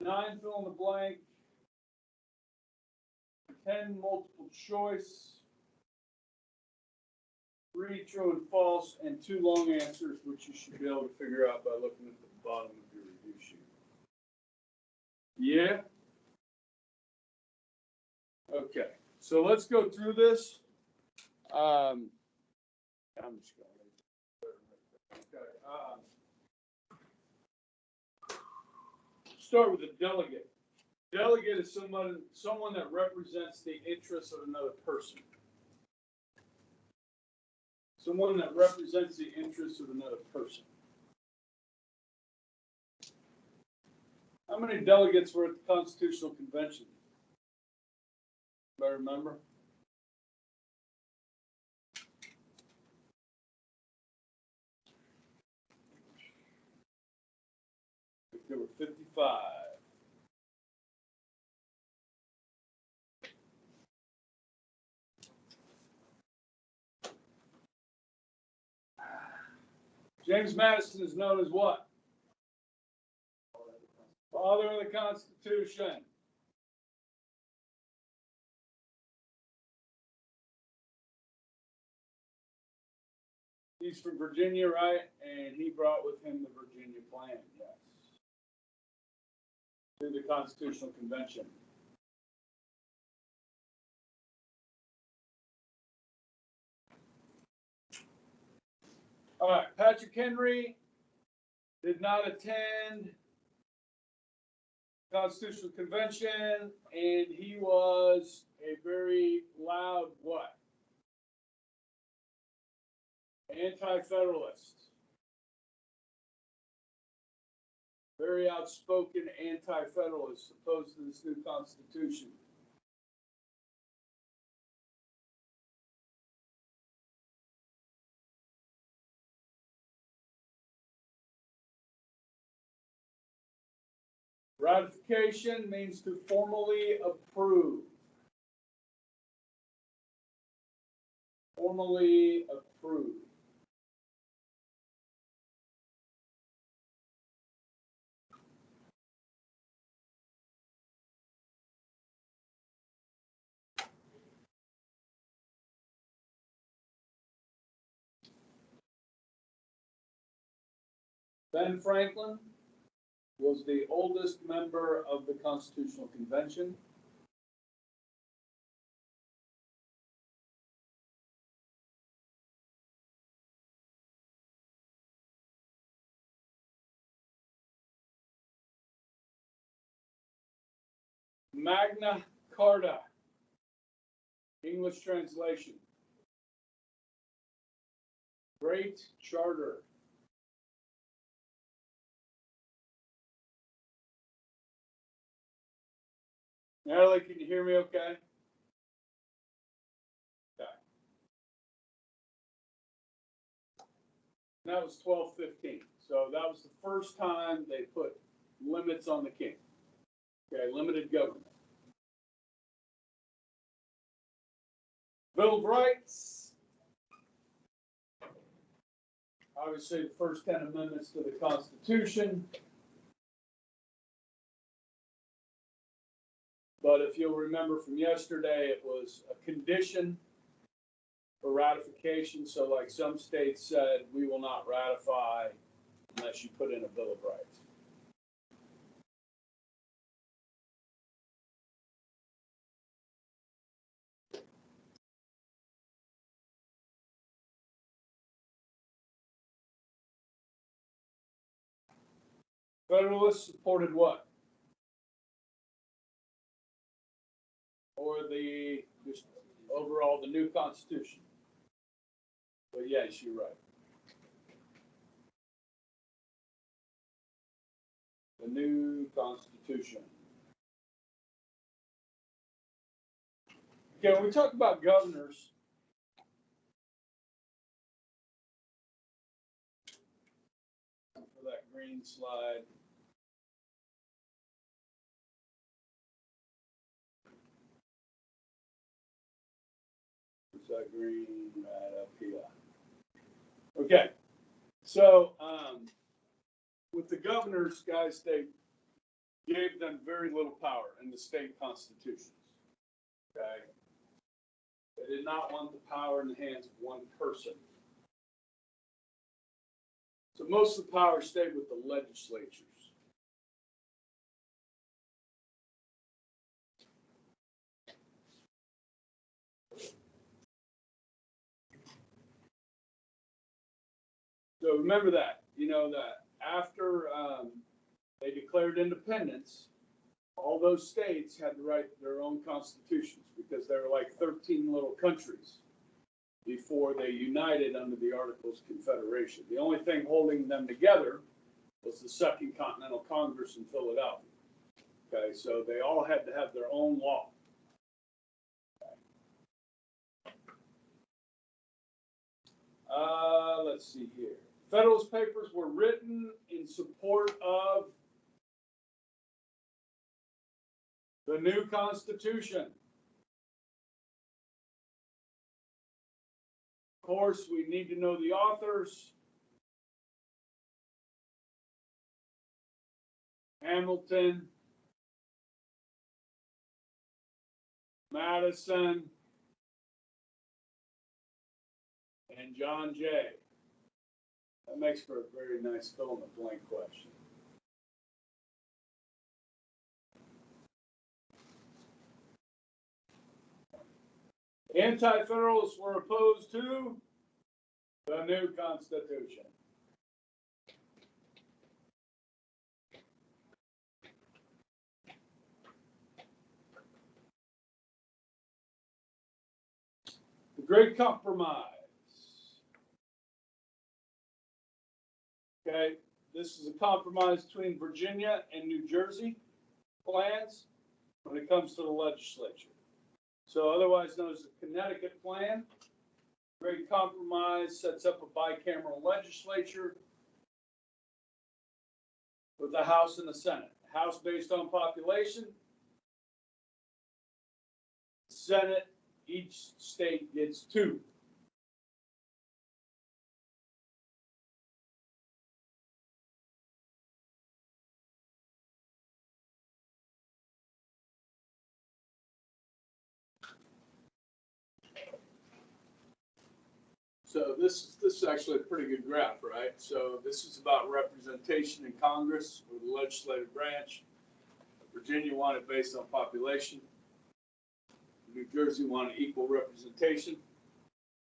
9 fill in the blank, 10 multiple choice, 3 true and false, and 2 long answers, which you should be able to figure out by looking at the bottom of your review sheet. Yeah? Okay, so let's go through this. I'm just going to start with a delegate. Delegate is someone that represents the interests of another person. Someone that represents the interests of another person. How many delegates were at the Constitutional Convention? Anybody remember? There were 55. James Madison is known as what? Father of the Constitution. He's from Virginia, right? And he brought with him the Virginia Plan, yes, to the Constitutional Convention. All right, Patrick Henry did not attend Constitutional Convention, and he was a very loud what? Anti-Federalist. Very outspoken anti-Federalist opposed to this new Constitution. Ratification means to formally approve. Formally approve. Ben Franklin was the oldest member of the Constitutional Convention. Magna Carta, English translation. Great Charter. Natalie, can you hear me okay? Okay. And that was 1215. So that was the first time they put limits on the king. Okay, limited government. Bill of Rights. Obviously, the first 10 amendments to the Constitution. But if you'll remember from yesterday, it was a condition for ratification. So like some states said, we will not ratify unless you put in a Bill of Rights. Federalists supported what? Or just overall the new Constitution. But yes, you're right. The new Constitution. Okay, when we talk about governors, for that green slide. That green right up here. Okay, so with the governors, guys, gave them very little power in the state constitutions. Okay? They did not want the power in the hands of one person. So most of the power stayed with the legislatures. So remember that, that after they declared independence, all those states had to write their own constitutions because they were like 13 little countries before they united under the Articles of Confederation. The only thing holding them together was the Second Continental Congress in Philadelphia. Okay, so they all had to have their own law. Let's see here. Federalist Papers were written in support of the new Constitution. Of course, we need to know the authors. Hamilton, Madison, and John Jay. That makes for a very nice fill-in-the-blank question. Anti-Federalists were opposed to the new Constitution. The Great Compromise. Okay, this is a compromise between Virginia and New Jersey plans when it comes to the legislature. So otherwise known as the Connecticut Plan. Great Compromise sets up a bicameral legislature with the House and the Senate. House based on population. Senate, each state gets 2. So this is actually a pretty good graph, right? So this is about representation in Congress or the legislative branch. Virginia wanted based on population. New Jersey wanted equal representation.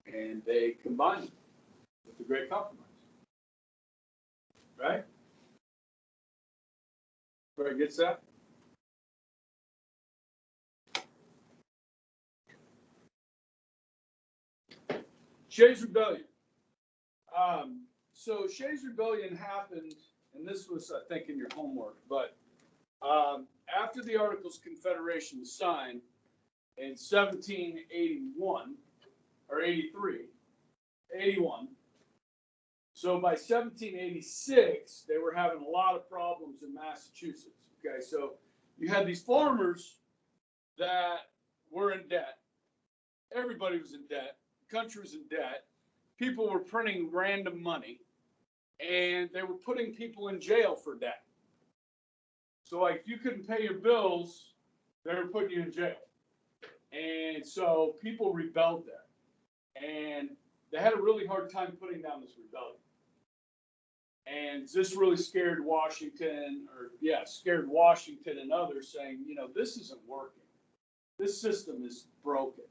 And they combined it with the Great Compromise. Right? Everybody gets that? Shays' Rebellion. So Shays' Rebellion happened, and this was, I think, in your homework, but after the Articles of Confederation was signed in 1781, or 81, so by 1786, they were having a lot of problems in Massachusetts. Okay, so you had these farmers that were in debt. Everybody was in debt. The country was in debt. People were printing random money, and they were putting people in jail for debt. So, like, if you couldn't pay your bills, they were putting you in jail. And so people rebelled there. And they had a really hard time putting down this rebellion. And this really scared Washington, scared Washington and others, saying, this isn't working. This system is broken.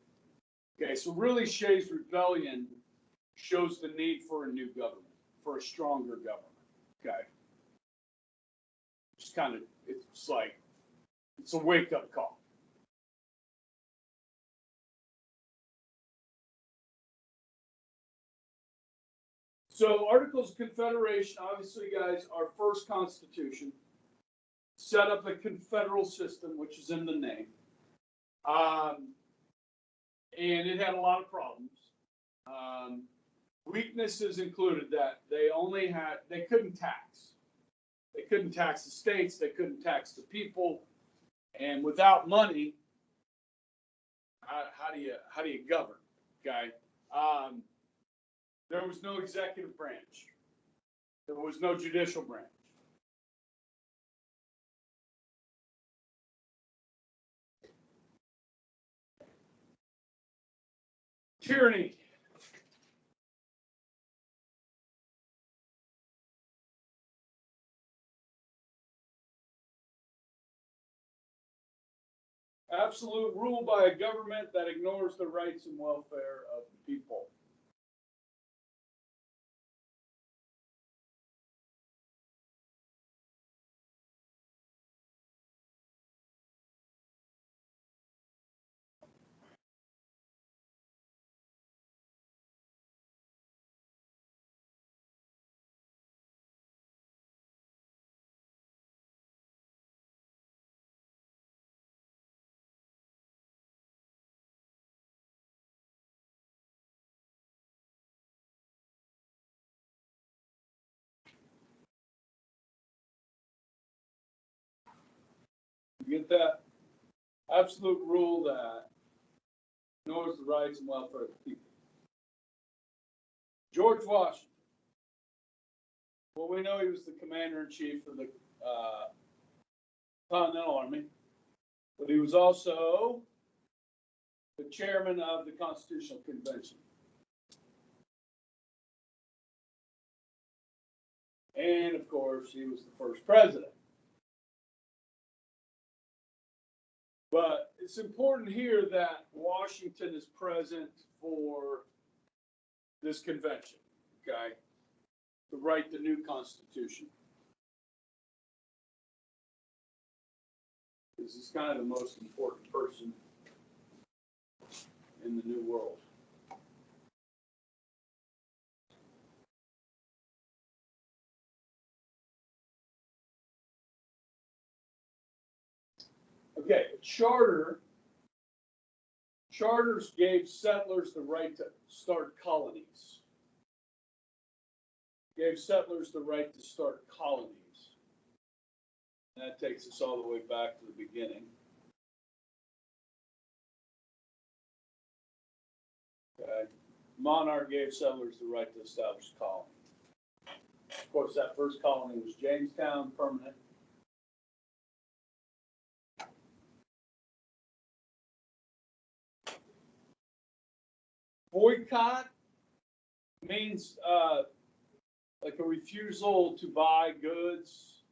Okay, so really Shays' Rebellion shows the need for a new government, for a stronger government. Okay. Just kind of, it's a wake-up call. So Articles of Confederation, obviously, guys, our first constitution, set up a confederal system, which is in the name. And it had a lot of problems. Weaknesses included that they couldn't tax. They couldn't tax the states. They couldn't tax the people. And without money, how do you govern? Okay. There was no executive branch. There was no judicial branch. Tyranny. Absolute rule by a government that ignores the rights and welfare of the people. You get that? Absolute rule that ignores the rights and welfare of the people. George Washington. Well, we know he was the commander-in-chief of the Continental Army, but he was also the chairman of the Constitutional Convention. And, of course, he was the first president. But it's important here that Washington is present for this convention, okay, to write the new Constitution. This is kind of the most important person in the New World. Okay, charters gave settlers the right to start colonies. Gave settlers the right to start colonies. And that takes us all the way back to the beginning. Okay. Monarch gave settlers the right to establish a colony. Of course, that first colony was Jamestown, permanent. Boycott means like a refusal to buy goods.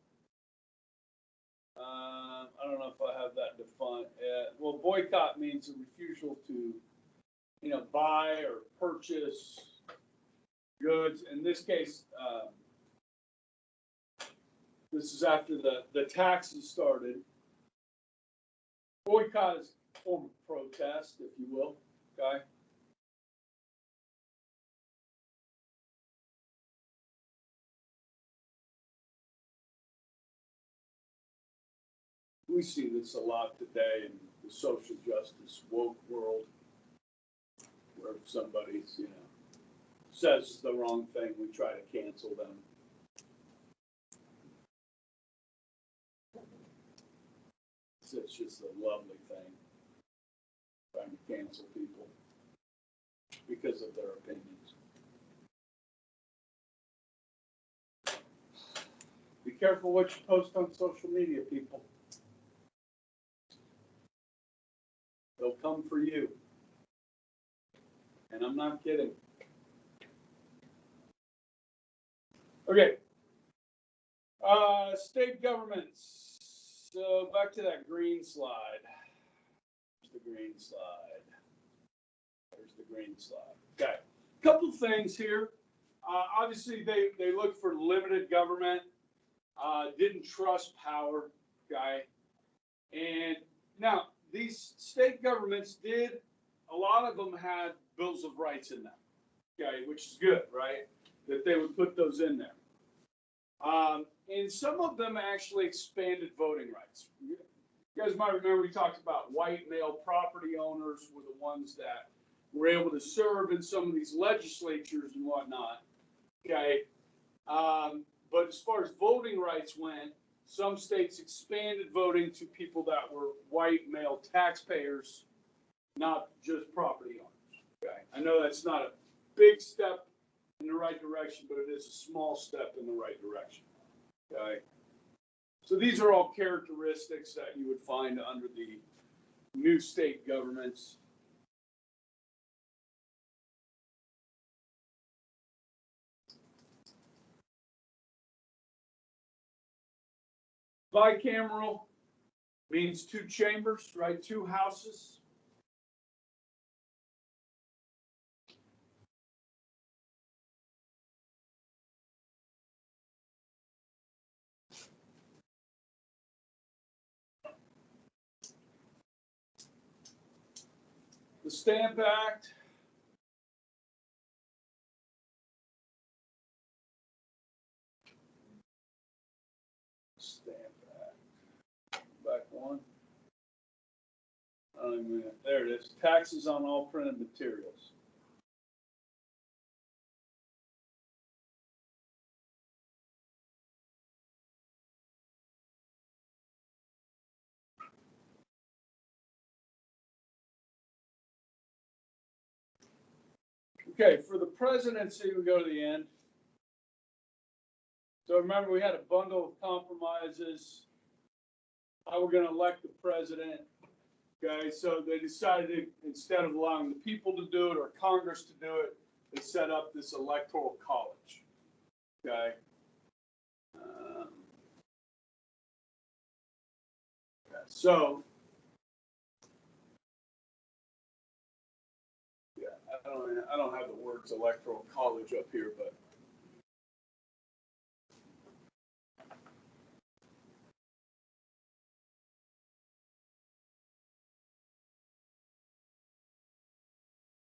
I don't know if I have that defined. Well, boycott means a refusal to, buy or purchase goods. In this case, this is after the taxes started. Boycott is a form of protest, if you will. Okay. We see this a lot today in the social justice woke world, where if somebody, says the wrong thing, we try to cancel them. It's just a lovely thing, trying to cancel people because of their opinions. Be careful what you post on social media, people. They'll come for you. And I'm not kidding. Okay. State governments. So back to that green slide. There's the green slide. There's the green slide. Okay. Couple things here. Obviously, they looked for limited government. Didn't trust power. Okay. And now, these state governments a lot of them had bills of rights in them, okay, which is good, right? That they would put those in there. And some of them actually expanded voting rights. You guys might remember we talked about white male property owners were the ones that were able to serve in some of these legislatures and whatnot, okay? But as far as voting rights went, some states expanded voting to people that were white male taxpayers, not just property owners. Okay, I know that's not a big step in the right direction, but it is a small step in the right direction. Okay, so these are all characteristics that you would find under the new state governments. Bicameral means two chambers, right? Two houses. The Stamp Act. Stamp Act. Back one. There it is. Taxes on all printed materials. Okay, for the presidency, we go to the end. So remember, we had a bundle of compromises. How we're going to elect the president. Okay, so they decided instead of allowing the people to do it or Congress to do it, they set up this electoral college. Okay. So, yeah, I don't have the words electoral college up here, but.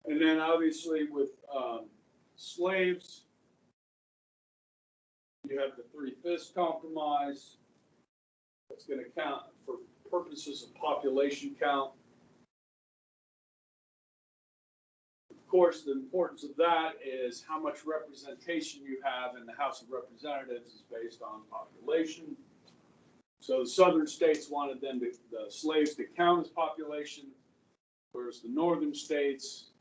And then obviously with slaves, you have the 3/5 compromise. That's going to count for purposes of population count. Of course, the importance of that is how much representation you have in the House of Representatives is based on population. So the southern states wanted the slaves to count as population, whereas the northern states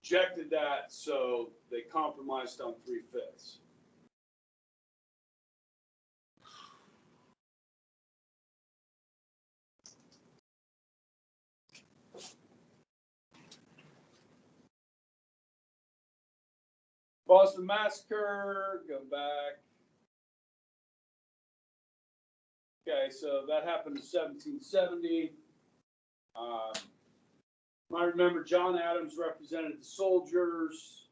rejected that, so they compromised on 3/5. Boston Massacre, go back. Okay, so that happened in 1770. I remember John Adams represented the soldiers.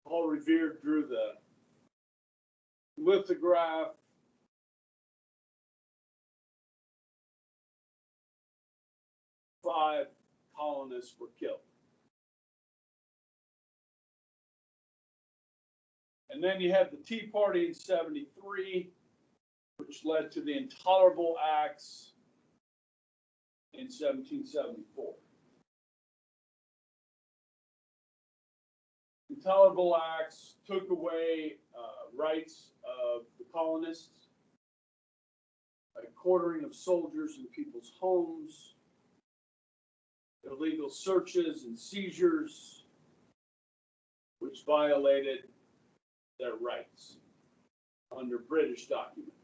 Paul Revere drew the lithograph. Five colonists were killed. And then you had the Tea Party in 73, which led to the Intolerable Acts in 1774. Intolerable Acts took away rights of the colonists, like quartering of soldiers in people's homes, illegal searches and seizures, which violated their rights under British documents.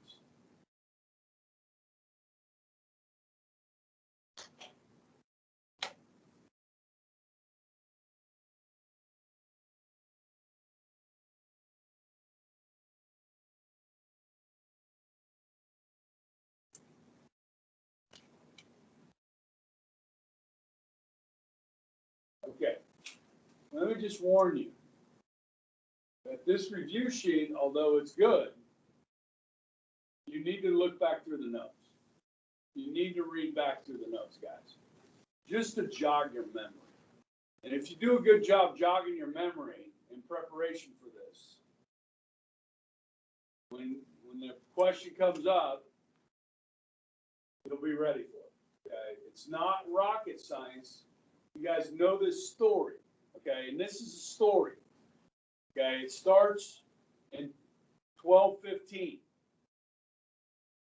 Okay, let me just warn you that this review sheet, although it's good, you need to look back through the notes. You need to read back through the notes, guys, just to jog your memory. And if you do a good job jogging your memory in preparation for this, when the question comes up, you'll be ready for it. Okay? It's not rocket science. You guys know this story, okay? And this is a story, okay? It starts in 1215,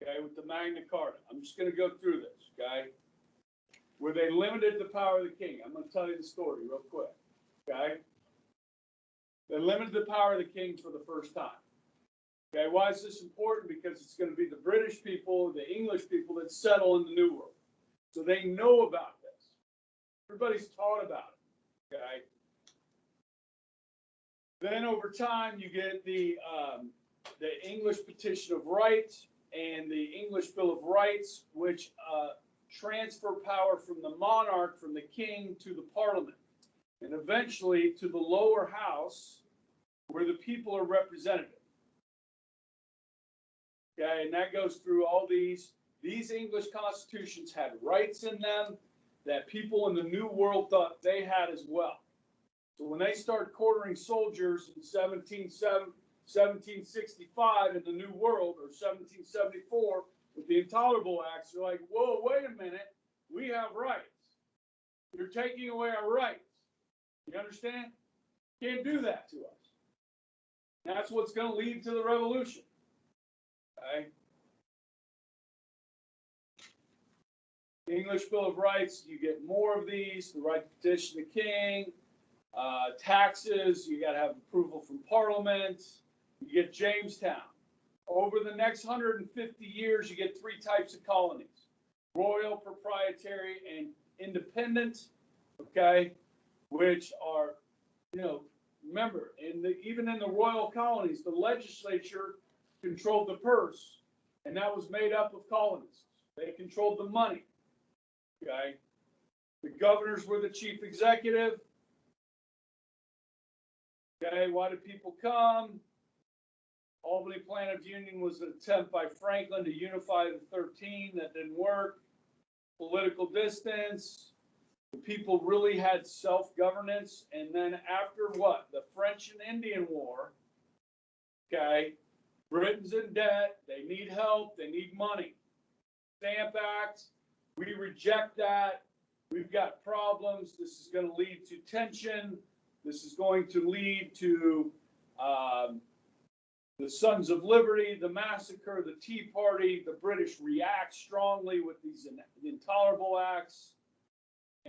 okay, with the Magna Carta. I'm just going to go through this, okay? Where they limited the power of the king. I'm going to tell you the story real quick, okay? They limited the power of the king for the first time. Okay, why is this important? Because it's going to be the British people, the English people that settle in the New World. So they know about this. Everybody's taught about it, okay? Then over time, you get the English Petition of Rights and the English Bill of Rights, which transfer power from the monarch, from the king, to the parliament, and eventually to the lower house, where the people are represented. Okay, and that goes through all these. These English constitutions had rights in them that people in the New World thought they had as well. So when they start quartering soldiers in 1765 in the New World, or 1774 with the Intolerable Acts, they're like, whoa, wait a minute, we have rights. You're taking away our rights. You understand? Can't do that to us. That's what's going to lead to the revolution. Okay? The English Bill of Rights, you get more of these, the right to petition the king, taxes, you got to have approval from Parliament, you get Jamestown. Over the next 150 years, you get three types of colonies: royal, proprietary, and independent, okay, which are, remember, even in the royal colonies, the legislature controlled the purse, and that was made up of colonists. They controlled the money, okay? The governors were the chief executive. Okay, why did people come? Albany Plan of Union was an attempt by Franklin to unify the 13. That didn't work. Political distance. The people really had self-governance. And then after what? The French and Indian War. Okay, Britain's in debt. They need help. They need money. Stamp Act. We reject that. We've got problems. This is going to lead to tension. This is going to lead to the Sons of Liberty, the massacre, the Tea Party. The British react strongly with these intolerable acts.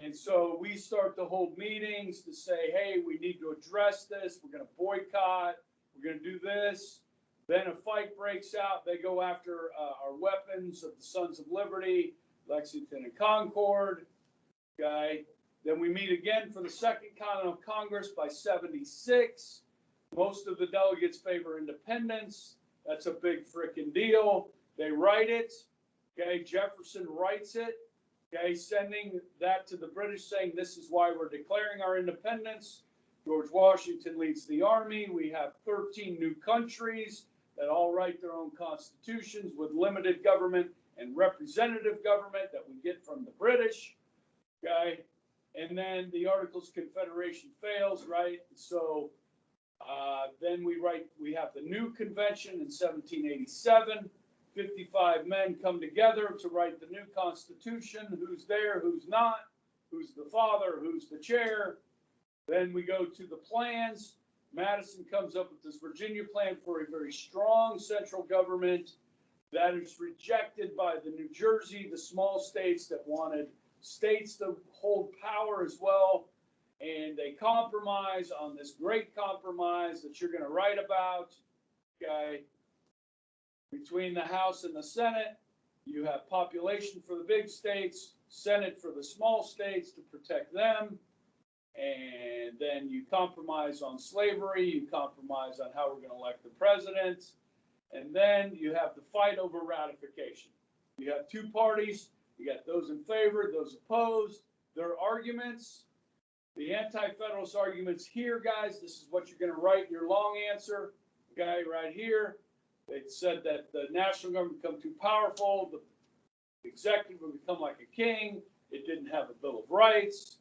And so we start to hold meetings to say, hey, we need to address this. We're going to boycott. We're going to do this. Then a fight breaks out. They go after our weapons of the Sons of Liberty, Lexington and Concord. Okay. Then we meet again for the Second Continental Congress by 76. Most of the delegates favor independence. That's a big frickin' deal. They write it. Okay, Jefferson writes it. Okay, sending that to the British, saying this is why we're declaring our independence. George Washington leads the army. We have 13 new countries that all write their own constitutions with limited government and representative government that we get from the British. Okay. And then the Articles of Confederation fails, right? So then we have the new convention in 1787. 55 men come together to write the new Constitution. Who's there? Who's not? Who's the father? Who's the chair? Then we go to the plans. Madison comes up with this Virginia plan for a very strong central government that is rejected by the New Jersey, the small states that wanted states to hold power as well, and they compromise on this great compromise that you're going to write about. Okay, between the House and the Senate, you have population for the big states, Senate for the small states to protect them, and then you compromise on slavery, you compromise on how we're going to elect the president, and then you have the fight over ratification. You have two parties. You got those in favor, those opposed. Their arguments, the anti-federalist arguments here, guys, this is what you're going to write in your long answer. Okay, right here. It said that the national government become too powerful. The executive would become like a king. It didn't have a Bill of Rights.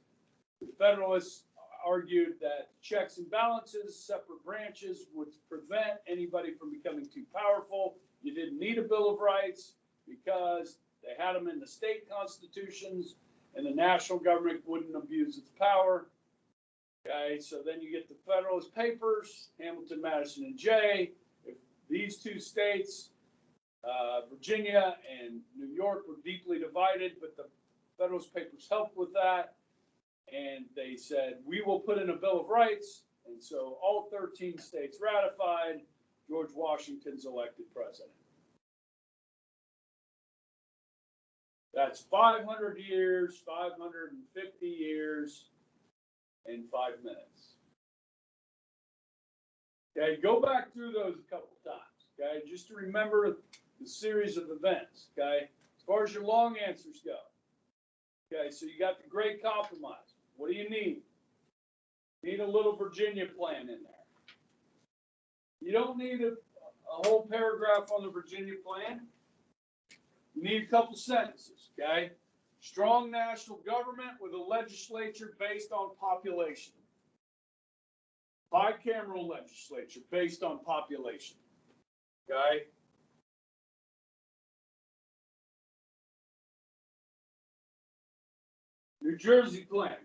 The Federalists argued that checks and balances, separate branches, would prevent anybody from becoming too powerful. You didn't need a Bill of Rights because they had them in the state constitutions, and the national government wouldn't abuse its power. Okay, so then you get the Federalist Papers, Hamilton, Madison, and Jay. If these two states, Virginia and New York, were deeply divided, but the Federalist Papers helped with that. And they said, we will put in a Bill of Rights. And so all 13 states ratified. George Washington's elected president. That's 500 years, 550 years, in 5 minutes. Okay, go back through those a couple times, okay, just to remember the series of events, okay, as far as your long answers go. Okay, so you got the Great Compromise. What do you need? You need a little Virginia plan in there. You don't need a whole paragraph on the Virginia plan. You need a couple sentences, okay? Strong national government with a legislature based on population. Bicameral legislature based on population, okay? New Jersey plan.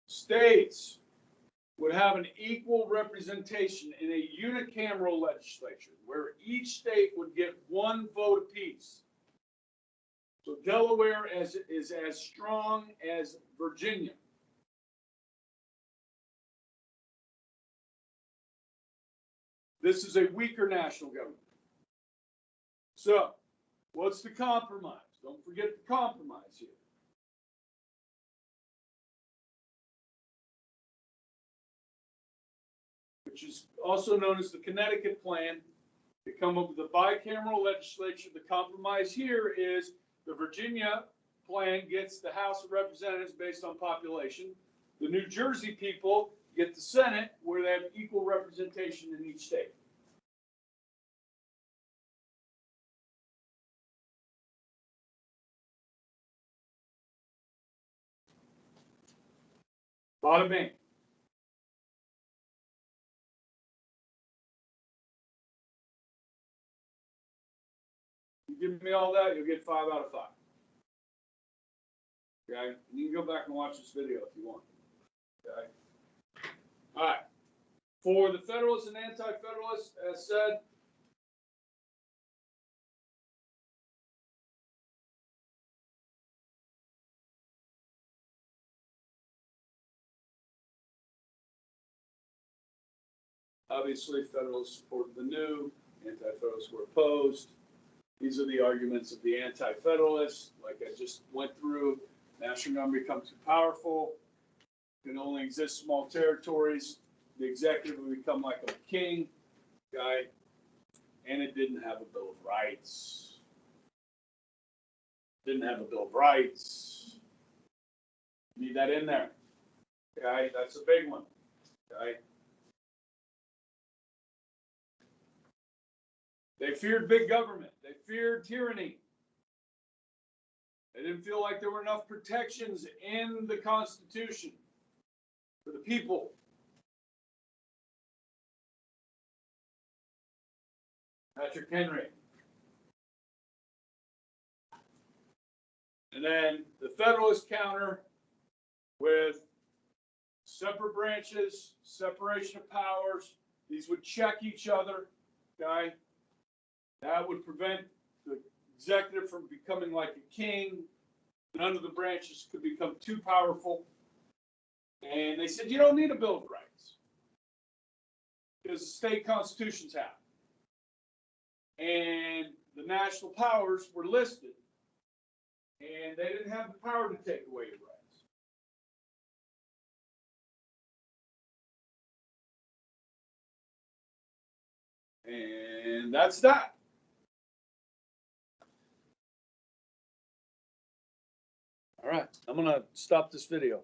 States would have an equal representation in a unicameral legislature where each state would get one vote apiece. So Delaware is as strong as Virginia. This is a weaker national government. So, what's the compromise? Don't forget the compromise here. Which is also known as the Connecticut Plan. They come up with a bicameral legislature. The compromise here is the Virginia plan gets the House of Representatives based on population. The New Jersey people get the Senate, where they have equal representation in each state. Bada bing. You give me all that, you'll get 5 out of 5. Okay? You can go back and watch this video if you want. Okay? All right. For the Federalists and Anti-Federalists, as said, obviously, Federalists supported the new, Anti-Federalists were opposed. These are the arguments of the Anti-Federalists. Like I just went through, national government becomes too powerful, can only exist small territories. The executive would become like a king, okay? And it didn't have a Bill of Rights. Didn't have a Bill of Rights. Need that in there, okay? That's a big one, okay? They feared big government. They feared tyranny. They didn't feel like there were enough protections in the Constitution for the people. Patrick Henry. And then the Federalist counter with separate branches, separation of powers. These would check each other, okay? That would prevent the executive from becoming like a king. None of the branches could become too powerful. And they said, you don't need a Bill of Rights because the state constitutions have. And the national powers were listed, and they didn't have the power to take away your rights. And that's that. All right, I'm going to stop this video.